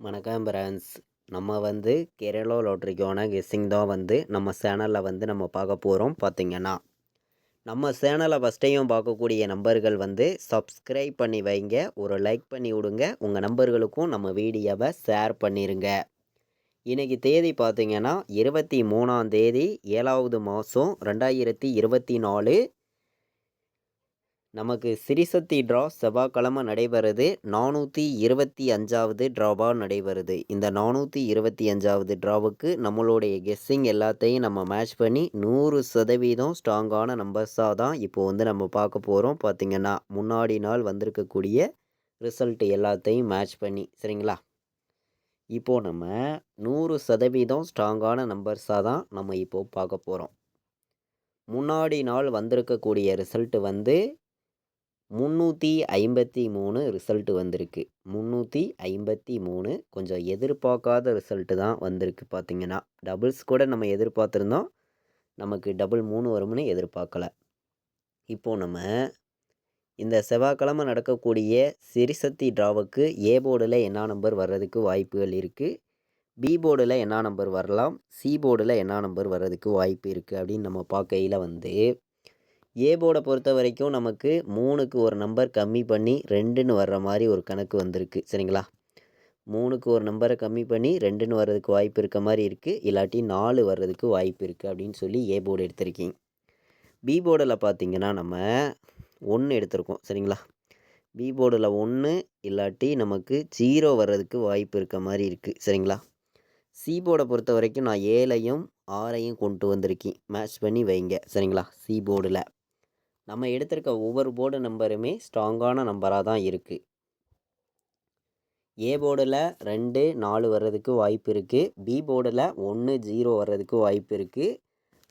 வணக்கம் ஃப்ரெண்ட்ஸ். நம்ம வந்து கேரளா லாட்ரிக்கான கெஸ்ஸிங் தான் வந்து நம்ம சேனலில் வந்து நம்ம பார்க்க போகிறோம். பார்த்தீங்கன்னா நம்ம சேனலை ஃபஸ்ட் டைம் பார்க்கக்கூடிய நம்பர்கள் வந்து சப்ஸ்கிரைப் பண்ணி வைங்க, ஒரு லைக் பண்ணி விடுங்க, உங்கள் நம்பர்களுக்கும் நம்ம வீடியோவை ஷேர் பண்ணிடுங்க. இன்றைக்கி தேதி பார்த்தீங்கன்னா 23ஆம் தேதி 7வது மாதம் 2024. நமக்கு சிறிசக்தி ட்ரா செவ்வாய்க்கிழமை நடைபெறுது. 425வது ட்ராவாக நடைபெறுது. இந்த 425வது ட்ராவுக்கு நம்மளுடைய கெஸ்ஸிங் எல்லாத்தையும் நம்ம மேட்ச் பண்ணி 100% ஸ்ட்ராங்கான நம்பர்ஸாக தான் இப்போ வந்து நம்ம பார்க்க போகிறோம். பார்த்திங்கன்னா முன்னாடி நாள் வந்திருக்கக்கூடிய ரிசல்ட் எல்லாத்தையும் மேட்ச் பண்ணி, சரிங்களா? இப்போது நம்ம 100% ஸ்ட்ராங்கான நம்பர்ஸாக தான் நம்ம இப்போது பார்க்க போகிறோம். முன்னாடி நாள் வந்திருக்கக்கூடிய ரிசல்ட்டு வந்து 353 ரிசல்ட்டு வந்திருக்கு. 353 கொஞ்சம் எதிர்பார்க்காத ரிசல்ட்டு தான் வந்திருக்கு. பார்த்திங்கன்னா டபுள்ஸ் கூட நம்ம எதிர்பார்த்துருந்தோம், நமக்கு டபுள் 3 வரும்னு எதிர்பார்க்கல. இப்போது நம்ம இந்த செவ்வாய்க்கிழமை நடக்கக்கூடிய சிறிசக்தி ட்ராவுக்கு ஏ போர்டில் என்ன நம்பர் வர்றதுக்கு வாய்ப்புகள் இருக்குது, பி போர்டில் என்ன நம்பர் வரலாம், சி போர்டில் என்ன நம்பர் வர்றதுக்கு வாய்ப்பு இருக்குது அப்படின்னு நம்ம பார்க்கையில் வந்து ஏ போர்டை பொறுத்த வரைக்கும் நமக்கு 3க்கு ஒரு நம்பர் கம்மி பண்ணி 2ன்னு வர்ற மாதிரி ஒரு கணக்கு வந்திருக்கு, சரிங்களா? 3க்கு ஒரு நம்பரை கம்மி பண்ணி 2ன்னு வர்றதுக்கு வாய்ப்பு இருக்க மாதிரி இருக்குது, இல்லாட்டி 4 வர்றதுக்கு வாய்ப்பு இருக்குது அப்படின்னு சொல்லி ஏ போர்டு எடுத்திருக்கீங்க. பி போர்டில் பார்த்திங்கன்னா நம்ம 1 எடுத்திருக்கோம், சரிங்களா? பி போர்டில் 1 இல்லாட்டி நமக்கு 0 வர்றதுக்கு வாய்ப்பு இருக்க மாதிரி இருக்குது, சரிங்களா? சி போர்டை பொறுத்த வரைக்கும் நான் 7ஐயும் 6ஐயும் கொண்டு வந்திருக்கேன், மேட்ச் பண்ணி வைங்க, சரிங்களா? சி போர்டில் நம்ம எடுத்திருக்க ஒவ்வொரு போர்டு நம்பருமே ஸ்ட்ராங்கான நம்பராக தான் இருக்குது. ஏ போர்டில் 2, 4 வர்றதுக்கு வாய்ப்பு இருக்குது. பி போர்டில் 1, 0 வர்றதுக்கு வாய்ப்பு இருக்குது.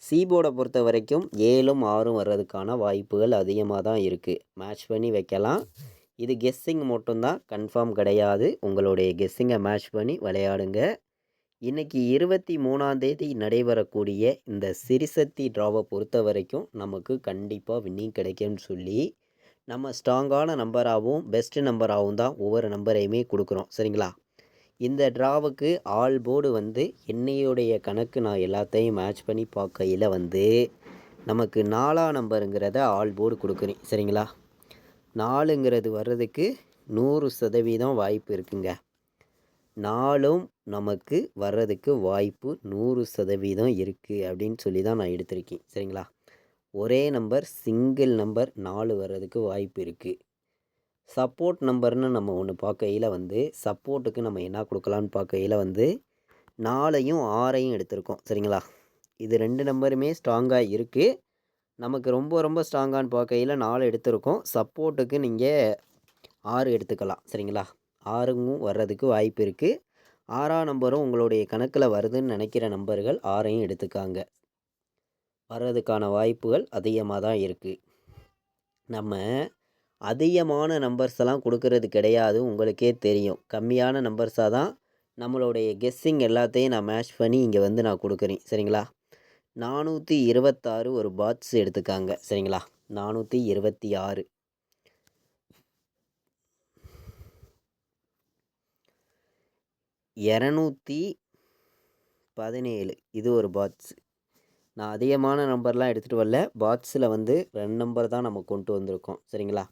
சி போர்டை பொறுத்த வரைக்கும் 7ம் 6ம் வர்றதுக்கான வாய்ப்புகள் அதிகமாக தான் இருக்குது. மேட்ச் பண்ணி வைக்கலாம். இது கெஸ்ஸிங் மட்டும்தான், கன்ஃபார்ம் கிடையாது. உங்களுடைய கெஸ்ஸிங்கை மேட்ச் பண்ணி விளையாடுங்க. இன்றைக்கி 23ஆம் தேதி நடைபெறக்கூடிய இந்த சிறிசக்தி ட்ராவை பொறுத்த வரைக்கும் நமக்கு கண்டிப்பாக வின்னிங் கிடைக்கும்னு சொல்லி நம்ம ஸ்ட்ராங்கான நம்பராகவும் பெஸ்ட்டு நம்பராகவும் தான் ஒவ்வொரு நம்பரையுமே கொடுக்குறோம், சரிங்களா? இந்த ட்ராவுக்கு ஆல் போர்டு வந்து என்னையுடைய கணக்கு நான் எல்லாத்தையும் மேட்ச் பண்ணி பார்க்கையில் வந்து நமக்கு 4ஆம் நம்பருங்கிறத ஆல் போர்டு கொடுக்குறேன், சரிங்களா? 4ங்கிறது வர்றதுக்கு 100% வாய்ப்பு இருக்குங்க. 4ம் நமக்கு வர்றதுக்கு வாய்ப்பு 100% இருக்குது அப்படின்னு சொல்லி தான் நான் எடுத்திருக்கேன், சரிங்களா? ஒரே நம்பர், சிங்கிள் நம்பர் 4 வர்றதுக்கு வாய்ப்பு இருக்குது. சப்போர்ட் நம்பர்னு நம்ம ஒன்று பார்க்கையில் வந்து சப்போர்ட்டுக்கு நம்ம என்ன கொடுக்கலான்னு பார்க்கையில் வந்து 4ஐயும் 6ஐயும் எடுத்திருக்கோம், சரிங்களா? இது 2 நம்பருமே ஸ்ட்ராங்காக இருக்குது. நமக்கு ரொம்ப ரொம்ப ஸ்ட்ராங்கான்னு பார்க்கையில் 4 எடுத்திருக்கோம். சப்போர்ட்டுக்கு நீங்கள் 6 எடுத்துக்கலாம், சரிங்களா? 6ங்கும் வர்றதுக்கு வாய்ப்பு இருக்குது. 6ஆம் நம்பரும் உங்களுடைய கணக்கில் வருதுன்னு நினைக்கிற நம்பர்கள் 6ஐயும் எடுத்துக்காங்க. வர்றதுக்கான வாய்ப்புகள் அதிகமாக தான் இருக்குது. நம்ம அதிகமான நம்பர்ஸ் எல்லாம் கொடுக்கறது கிடையாது, உங்களுக்கே தெரியும். கம்மியான நம்பர்ஸாக தான் நம்மளுடைய கெஸ்ஸிங் எல்லாத்தையும் நான் மேட்ச் பண்ணி இங்கே வந்து நான் கொடுக்குறேன், சரிங்களா? 426 ஒரு பாட்ஸ் எடுத்துக்காங்க, சரிங்களா? 426 217 இது ஒரு பாட்ஸ். நான் அதிகமான நம்பர்லாம் எடுத்துகிட்டு வரல, பாட்ஸில் வந்து 2 நம்பர் தான் நம்ம கொண்டு வந்திருக்கோம், சரிங்களா?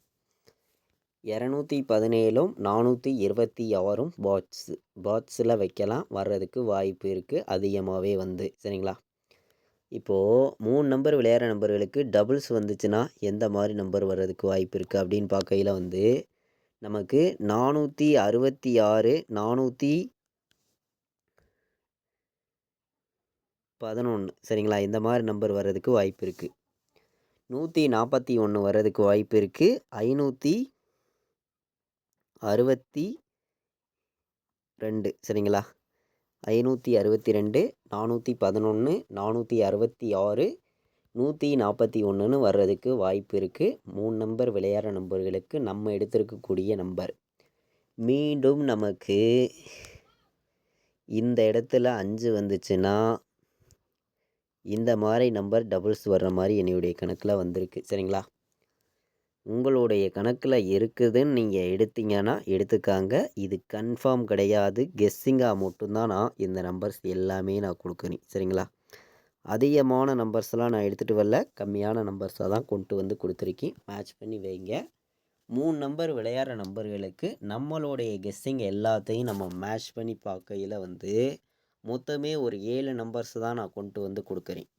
217ம் 426ம் பாட்ஸில் வைக்கலாம், வர்றதுக்கு வாய்ப்பு இருக்குது அதிகமாகவே வந்து, சரிங்களா? இப்போது 3 நம்பர் விளையாடுற நம்பர்களுக்கு டபுள்ஸ் வந்துச்சுன்னா எந்த மாதிரி நம்பர் வர்றதுக்கு வாய்ப்பு இருக்குது அப்படின்னு பார்க்கையில் வந்து நமக்கு 466, 411, சரிங்களா? இந்த மாதிரி நம்பர் வர்றதுக்கு வாய்ப்பு இருக்குது. 141 வர்றதுக்கு வாய்ப்பு இருக்குது. 562, சரிங்களா? 562, 411, 466, 141ன்னு வர்றதுக்கு வாய்ப்பு இருக்குது. 3 நம்பர் விளையாடுற நம்பர்களுக்கு நம்ம எடுத்திருக்கக்கூடிய நம்பர். மீண்டும் நமக்கு இந்த இடத்துல 5 வந்துச்சுன்னா இந்த மாதிரி நம்பர் டபுள்ஸ் வர்ற மாதிரி என்னுடைய கணக்கில் வந்திருக்கு, சரிங்களா? உங்களுடைய கணக்கில் இருக்குதுன்னு நீங்கள் எடுத்தீங்கன்னா எடுத்துக்காங்க. இது கன்ஃபார்ம் கிடையாது. கெஸ்ஸிங்காக மட்டும்தான் நான் இந்த நம்பர்ஸ் எல்லாமே நான் கொடுக்குறேன். சரிங்களா? அதிகமான நம்பர்ஸ்லாம் நான் எடுத்துகிட்டு வரல. கம்மியான நம்பர்ஸாக தான் கொண்டு வந்து கொடுத்துருக்கேன். மேட்ச் பண்ணி வைங்க. 3 நம்பர் விளையாடுற நம்பர்களுக்கு நம்மளுடைய கெஸ்ஸிங் எல்லாத்தையும் நம்ம மேட்ச் பண்ணி பார்க்கையில் வந்து மொத்தமே ஒரு 7 நம்பர்ஸ் தான் நான் கொண்டு வந்து கொடுக்குறேன்.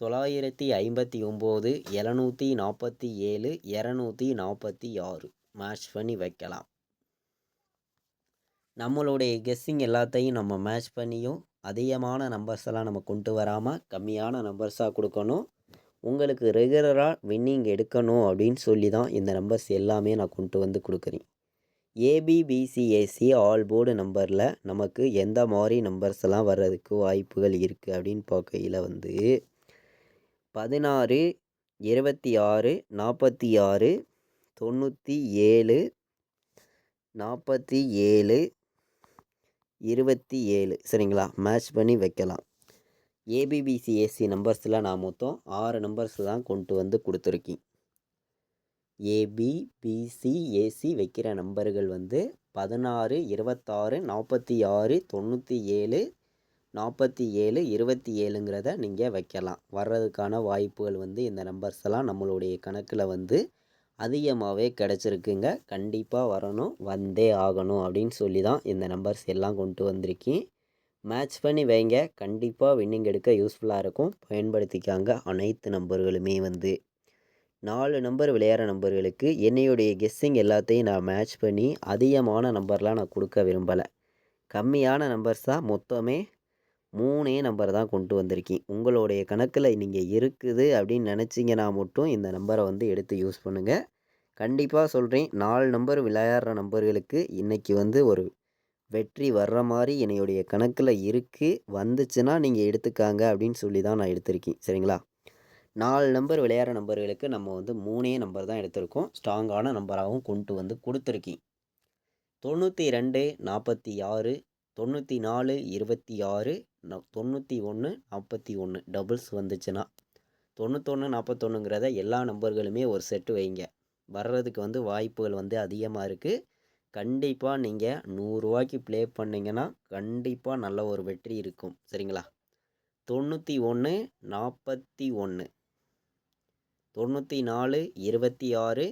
959, 747, 246 மேட்ச் பண்ணி வைக்கலாம். நம்மளுடைய கெஸ்ஸிங் எல்லாத்தையும் நம்ம மேட்ச் பண்ணியும் அதிகமான நம்பர்ஸ் எல்லாம் நம்ம கொண்டு வராமல் கம்மியான நம்பர்ஸாக கொடுக்கணும். உங்களுக்கு ரெகுலராக வின்னிங் எடுக்கணும் அப்படின்னு சொல்லி தான் இந்த நம்பர்ஸ் எல்லாமே நான் கொண்டு வந்து கொடுக்குறேன். ஏபிபிசிஏசி ஆல் போர்டு நம்பரில் நமக்கு எந்த மாதிரி நம்பர்ஸ் எல்லாம் வர்றதுக்கு வாய்ப்புகள் இருக்குது அப்படின்னு பார்க்கையில் வந்து 16, 26, 46, 97, 47, 27 சரிங்களா? மேட்ச் பண்ணி வைக்கலாம். ஏபிபிசிஏசி நம்பர்ஸில் நான் மொத்தம் 6 நம்பர்ஸ் தான் கொண்டு வந்து கொடுத்துருக்கேன். ஏபிபிசிஏசி வைக்கிற நம்பர்கள் வந்து 16, 26, 46, 97, 47, 27ங்கிறத நீங்கள் வைக்கலாம். வர்றதுக்கான வாய்ப்புகள் வந்து இந்த நம்பர்ஸ் எல்லாம் நம்மளுடைய கணக்கில் வந்து அதிகமாகவே கிடச்சிருக்குங்க. கண்டிப்பாக வரணும், வந்தே ஆகணும் அப்படின்னு சொல்லி தான் இந்த நம்பர்ஸ் எல்லாம் கொண்டு வந்திருக்கேன். மேட்ச் பண்ணி வைங்க. கண்டிப்பாக வின்னிங் எடுக்க யூஸ்ஃபுல்லாக இருக்கும். பயன்படுத்திக்காங்க. அனைத்து நம்பர்களுமே வந்து 4 நம்பர் விளையாடுற நம்பர்களுக்கு என்னையுடைய கெஸ்ஸிங் எல்லாத்தையும் நான் மேட்ச் பண்ணி அதிகமான நம்பர்லாம் நான் கொடுக்க விரும்பலை. கம்மியான நம்பர்ஸ் தான் மொத்தமே 3 நம்பர் தான் கொண்டு வந்திருக்கேன். உங்களுடைய கணக்கில் நீங்கள் இருக்குது அப்படின்னு நினச்சிங்கன்னா மட்டும் இந்த நம்பரை வந்து எடுத்து யூஸ் பண்ணுங்கள். கண்டிப்பாக சொல்கிறேன், 4 நம்பர் விளையாடுற நம்பர்களுக்கு இன்றைக்கி வந்து ஒரு வெற்றி வர்ற மாதிரி என்னுடைய கணக்கில் இருக்குது. வந்துச்சுன்னா நீங்கள் எடுத்துக்காங்க அப்படின்னு சொல்லி தான் நான் எடுத்திருக்கேன். சரிங்களா? 4 நம்பர் விளையாடுற நம்பர்களுக்கு நம்ம வந்து 3 நம்பர் தான் எடுத்திருக்கோம். ஸ்ட்ராங்கான நம்பராகவும் கொண்டு வந்து கொடுத்துருக்கேன். 92, 46, 94, 26, 91, 41 டபுள்ஸ் வந்துச்சுன்னா 91, 41ங்கிறத எல்லா நம்பர்களுமே ஒரு செட்டு வைங்க. வர்றதுக்கு வந்து வாய்ப்புகள் வந்து அதிகமாக இருக்குது. கண்டிப்பாக நீங்கள் 100 ரூபாய்க்கு ப்ளே பண்ணிங்கன்னா கண்டிப்பாக நல்ல ஒரு வெற்றி இருக்கும். சரிங்களா? 91, 41, 94, 26,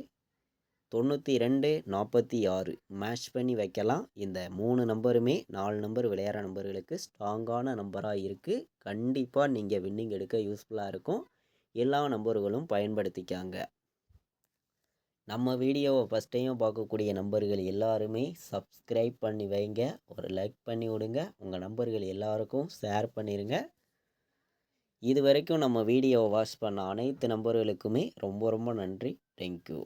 92, 46 மேட்ச் பண்ணி வைக்கலாம். இந்த 3 நம்பருமே 4 நம்பர் விளையாடுற நம்பர்களுக்கு ஸ்ட்ராங்கான நம்பராக இருக்குது. கண்டிப்பாக நீங்கள் வின்னிங் எடுக்க யூஸ்ஃபுல்லாக இருக்கும். எல்லா நம்பர்களும் பயன்படுத்திக்காங்க. நம்ம வீடியோவை ஃபஸ்ட் டைம் பார்க்கக்கூடிய நம்பர்கள் எல்லாருமே சப்ஸ்கிரைப் பண்ணி வைங்க. ஒரு லைக் பண்ணி விடுங்க. உங்கள் நம்பர்கள் எல்லாருக்கும் ஷேர் பண்ணிடுங்க. இது வரைக்கும் நம்ம வீடியோவை வாட்ச் பண்ண அனைத்து நம்பர்களுக்குமே ரொம்ப ரொம்ப நன்றி. தேங்க்யூ.